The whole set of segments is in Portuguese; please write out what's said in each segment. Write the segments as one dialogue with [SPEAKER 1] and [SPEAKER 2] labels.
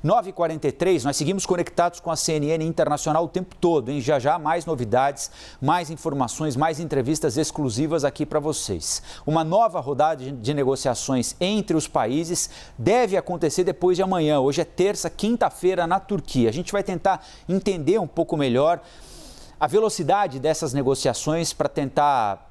[SPEAKER 1] 9h43, nós seguimos conectados com a CNN Internacional o tempo todo, hein? Já já mais novidades, mais informações, mais entrevistas exclusivas aqui para vocês. Uma nova rodada de negociações entre os países deve acontecer depois de amanhã. Hoje é terça, quinta-feira na Turquia. A gente vai tentar entender um pouco melhor a velocidade dessas negociações para tentar,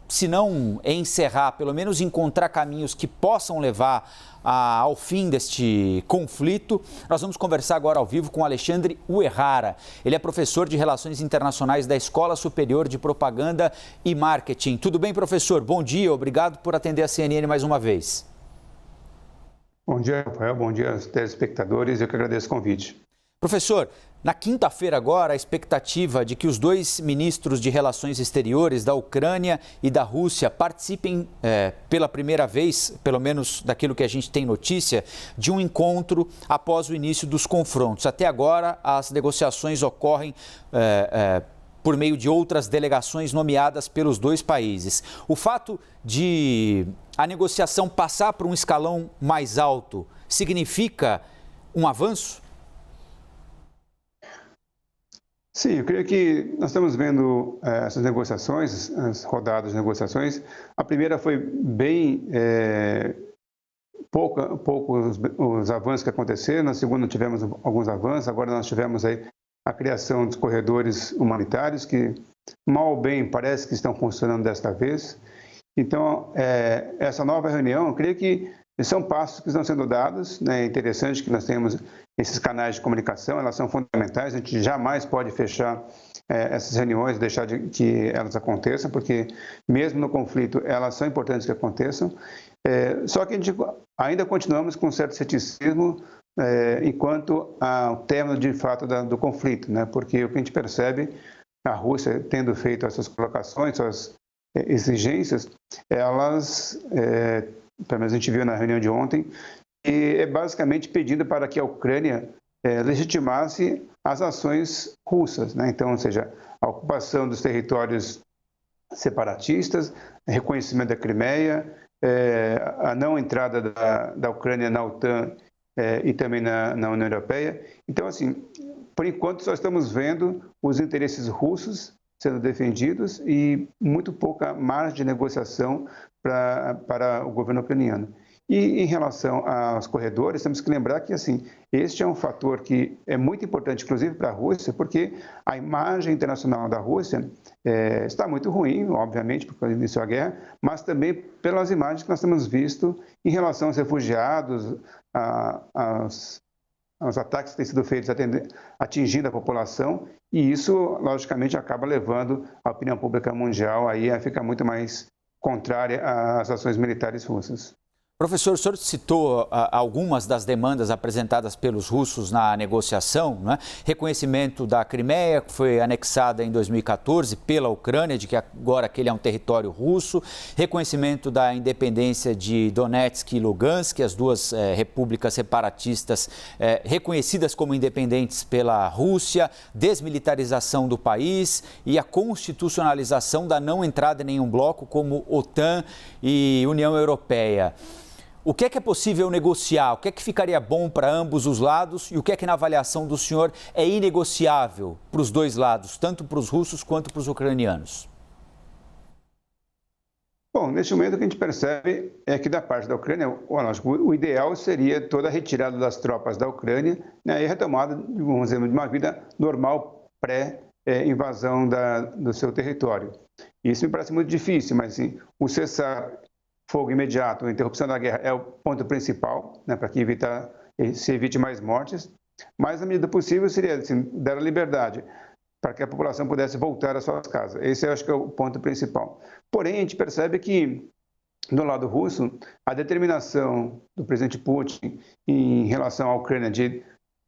[SPEAKER 1] se não encerrar, pelo menos encontrar caminhos que possam levar ao fim deste conflito. Nós vamos conversar agora ao vivo com Alexandre Uerrara. Ele é professor de Relações Internacionais da Escola Superior de Propaganda e Marketing. Tudo bem, professor? Bom dia, obrigado por atender a CNN mais uma vez.
[SPEAKER 2] Bom dia, Rafael. Bom dia aos telespectadores. Eu que agradeço o convite.
[SPEAKER 1] Professor, na quinta-feira agora, a expectativa de que os dois ministros de Relações Exteriores da Ucrânia e da Rússia participem pela primeira vez, pelo menos daquilo que a gente tem notícia, de um encontro após o início dos confrontos. Até agora, as negociações ocorrem por meio de outras delegações nomeadas pelos dois países. O fato de a negociação passar para um escalão mais alto significa um avanço?
[SPEAKER 2] Sim, eu creio que nós estamos vendo essas negociações, as rodadas de negociações. A primeira foi bem pouco os avanços que aconteceram. Na segunda tivemos alguns avanços. Agora nós tivemos aí a criação dos corredores humanitários que, mal ou bem, parece que estão funcionando desta vez. Então, essa nova reunião, eu creio que são passos que estão sendo dados, né? É interessante que nós temos esses canais de comunicação, elas são fundamentais, a gente jamais pode fechar essas reuniões, deixar que elas aconteçam, porque mesmo no conflito elas são importantes que aconteçam, só que a gente ainda continuamos com um certo ceticismo enquanto ao término de fato do conflito, né? Porque o que a gente percebe, a Rússia tendo feito essas colocações, suas exigências, elas, pelo menos a gente viu na reunião de ontem, e é basicamente pedindo para que a Ucrânia legitimasse as ações russas, né? Então, ou seja, a ocupação dos territórios separatistas, reconhecimento da Crimeia, a não entrada da Ucrânia na OTAN e também na União Europeia. Então, assim, por enquanto só estamos vendo os interesses russos sendo defendidos e muito pouca margem de negociação para o governo ucraniano. E em relação aos corredores, temos que lembrar que assim, este é um fator que é muito importante, inclusive para a Rússia, porque a imagem internacional da Rússia está muito ruim, obviamente, por causa do início da guerra, mas também pelas imagens que nós temos visto em relação aos refugiados, aos ataques que têm sido feitos atingindo a população, e isso, logicamente, acaba levando a opinião pública mundial aí a ficar muito mais contrária às ações militares russas.
[SPEAKER 1] Professor, o senhor citou algumas das demandas apresentadas pelos russos na negociação, né? Reconhecimento da Crimeia, que foi anexada em 2014 pela Ucrânia, de que agora aquele é um território russo, reconhecimento da independência de Donetsk e Lugansk, as duas repúblicas separatistas reconhecidas como independentes pela Rússia, desmilitarização do país e a constitucionalização da não entrada em nenhum bloco como OTAN e União Europeia. O que é possível negociar? O que é que ficaria bom para ambos os lados? E o que é que, na avaliação do senhor, é inegociável para os dois lados, tanto para os russos quanto para os ucranianos?
[SPEAKER 2] Bom, neste momento o que a gente percebe é que da parte da Ucrânia, o ideal seria toda a retirada das tropas da Ucrânia, né, e a retomada, vamos dizer, de uma vida normal pré-invasão do seu território. Isso me parece muito difícil, mas assim, o cessar-fogo imediato, a interrupção da guerra é o ponto principal, né, para que se evite mais mortes, mas na medida possível seria assim, dar a liberdade para que a população pudesse voltar às suas casas. Esse eu acho que é o ponto principal. Porém, a gente percebe que, do lado russo, a determinação do presidente Putin em relação à Ucrânia, de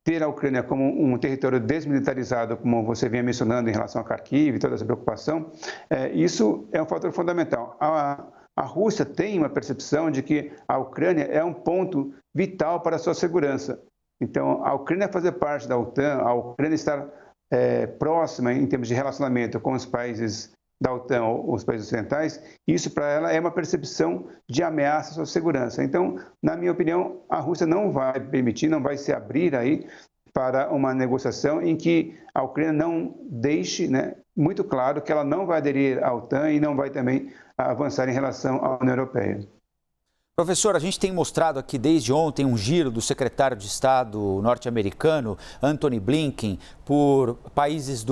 [SPEAKER 2] ter a Ucrânia como um território desmilitarizado, como você vinha mencionando em relação a Kharkiv e toda essa preocupação, isso é um fator fundamental. A Rússia tem uma percepção de que a Ucrânia é um ponto vital para a sua segurança. Então, a Ucrânia fazer parte da OTAN, a Ucrânia estar próxima em termos de relacionamento com os países da OTAN ou os países ocidentais, isso para ela é uma percepção de ameaça à sua segurança. Então, na minha opinião, a Rússia não vai permitir, não vai se abrir aí para uma negociação em que a Ucrânia não deixe, né, muito claro que ela não vai aderir à OTAN e não vai também avançar em relação à União Europeia.
[SPEAKER 1] Professor, a gente tem mostrado aqui desde ontem um giro do secretário de Estado norte-americano, Antony Blinken, por países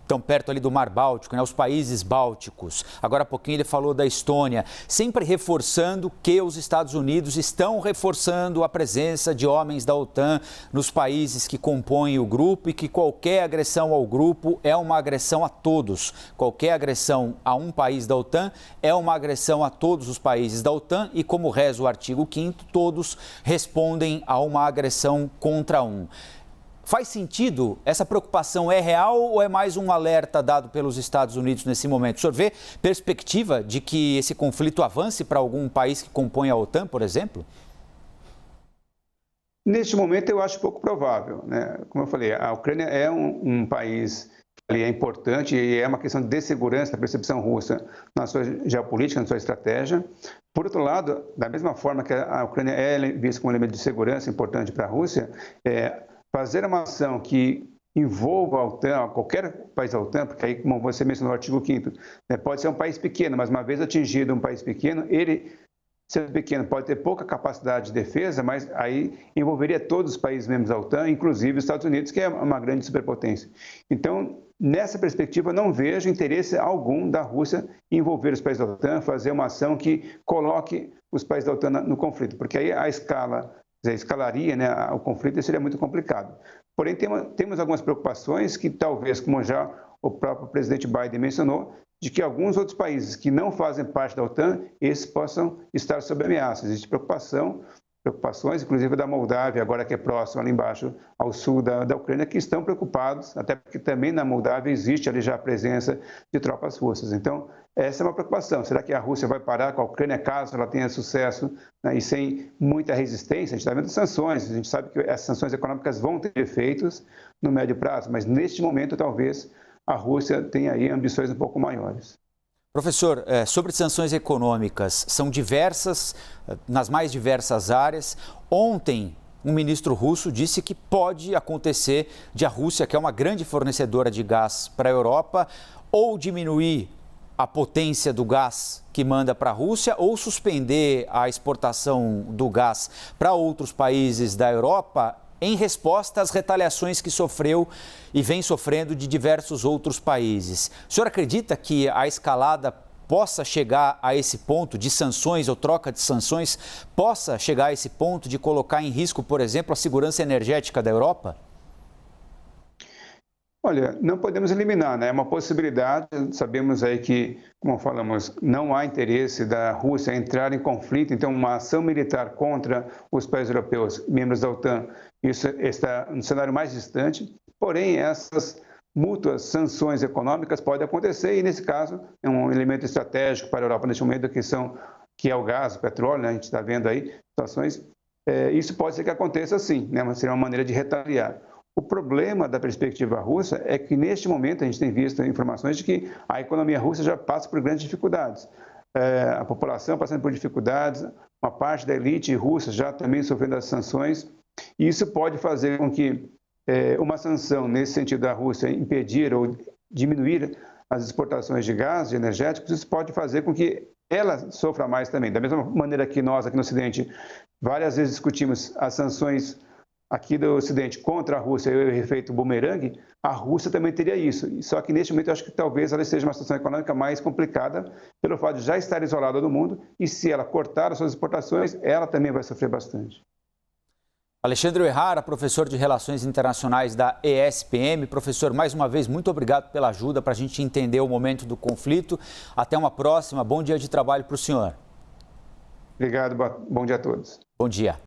[SPEAKER 1] tão perto ali do Mar Báltico, né, os países bálticos. Agora há pouquinho ele falou da Estônia, sempre reforçando que os Estados Unidos estão reforçando a presença de homens da OTAN nos países que compõem o grupo e que qualquer agressão ao grupo é uma agressão a todos. Qualquer agressão a um país da OTAN é uma agressão a todos os países da OTAN e, como reza o artigo 5º, todos respondem a uma agressão contra um. Faz sentido? Essa preocupação é real ou é mais um alerta dado pelos Estados Unidos nesse momento? O senhor vê perspectiva de que esse conflito avance para algum país que compõe a OTAN, por exemplo?
[SPEAKER 2] Neste momento, eu acho pouco provável, né? Como eu falei, a Ucrânia é um país que é importante e é uma questão de segurança da percepção russa na sua geopolítica, na sua estratégia. Por outro lado, da mesma forma que a Ucrânia é vista como um elemento de segurança importante para a Rússia, fazer uma ação que envolva a OTAN, qualquer país da OTAN, porque aí, como você mencionou no artigo 5º, pode ser um país pequeno, mas uma vez atingido um país pequeno, ele, sendo pequeno, pode ter pouca capacidade de defesa, mas aí envolveria todos os países membros da OTAN, inclusive os Estados Unidos, que é uma grande superpotência. Então, nessa perspectiva, não vejo interesse algum da Rússia em envolver os países da OTAN, fazer uma ação que coloque os países da OTAN no conflito, porque aí a escalaria, né, o conflito e seria muito complicado. Porém, temos algumas preocupações que talvez, como já o próprio presidente Biden mencionou, de que alguns outros países que não fazem parte da OTAN, esses possam estar sob ameaça. Existe preocupações, inclusive da Moldávia, agora que é próximo ali embaixo, ao sul da Ucrânia, que estão preocupados, até porque também na Moldávia existe ali já a presença de tropas russas. Então, essa é uma preocupação. Será que a Rússia vai parar com a Ucrânia caso ela tenha sucesso, né, e sem muita resistência? A gente está vendo sanções, a gente sabe que essas sanções econômicas vão ter efeitos no médio prazo, mas neste momento talvez a Rússia tenha aí ambições um pouco maiores.
[SPEAKER 1] Professor, sobre sanções econômicas, são diversas, nas mais diversas áreas. Ontem, um ministro russo disse que pode acontecer de a Rússia, que é uma grande fornecedora de gás para a Europa, ou diminuir a potência do gás que manda para a Rússia, ou suspender a exportação do gás para outros países da Europa, em resposta às retaliações que sofreu e vem sofrendo de diversos outros países. O senhor acredita que a escalada possa chegar a esse ponto de sanções ou troca de sanções, possa chegar a esse ponto de colocar em risco, por exemplo, a segurança energética da Europa?
[SPEAKER 2] Olha, não podemos eliminar, né? É uma possibilidade. Sabemos aí que, como falamos, não há interesse da Rússia em entrar em conflito, então uma ação militar contra os países europeus, membros da OTAN, isso está no cenário mais distante. Porém, essas mútuas sanções econômicas podem acontecer e, nesse caso, é um elemento estratégico para a Europa neste momento, que é o gás, o petróleo, né? A gente está vendo aí situações. Isso pode ser que aconteça sim, né? Mas seria uma maneira de retaliar. O problema da perspectiva russa é que, neste momento, a gente tem visto informações de que a economia russa já passa por grandes dificuldades. A população passando por dificuldades, uma parte da elite russa já também sofrendo as sanções. E isso pode fazer com que uma sanção, nesse sentido da Rússia, impedir ou diminuir as exportações de gás, de energéticos, isso pode fazer com que ela sofra mais também. Da mesma maneira que nós, aqui no Ocidente, várias vezes discutimos as sanções aqui do Ocidente contra a Rússia e o efeito bumerangue, a Rússia também teria isso. Só que neste momento eu acho que talvez ela esteja uma situação econômica mais complicada pelo fato de já estar isolada do mundo e se ela cortar as suas exportações, ela também vai sofrer bastante.
[SPEAKER 1] Alexandre Uehara, professor de Relações Internacionais da ESPM. Professor, mais uma vez, muito obrigado pela ajuda para a gente entender o momento do conflito. Até uma próxima. Bom dia de trabalho para o senhor.
[SPEAKER 2] Obrigado. Bom dia a todos.
[SPEAKER 1] Bom dia.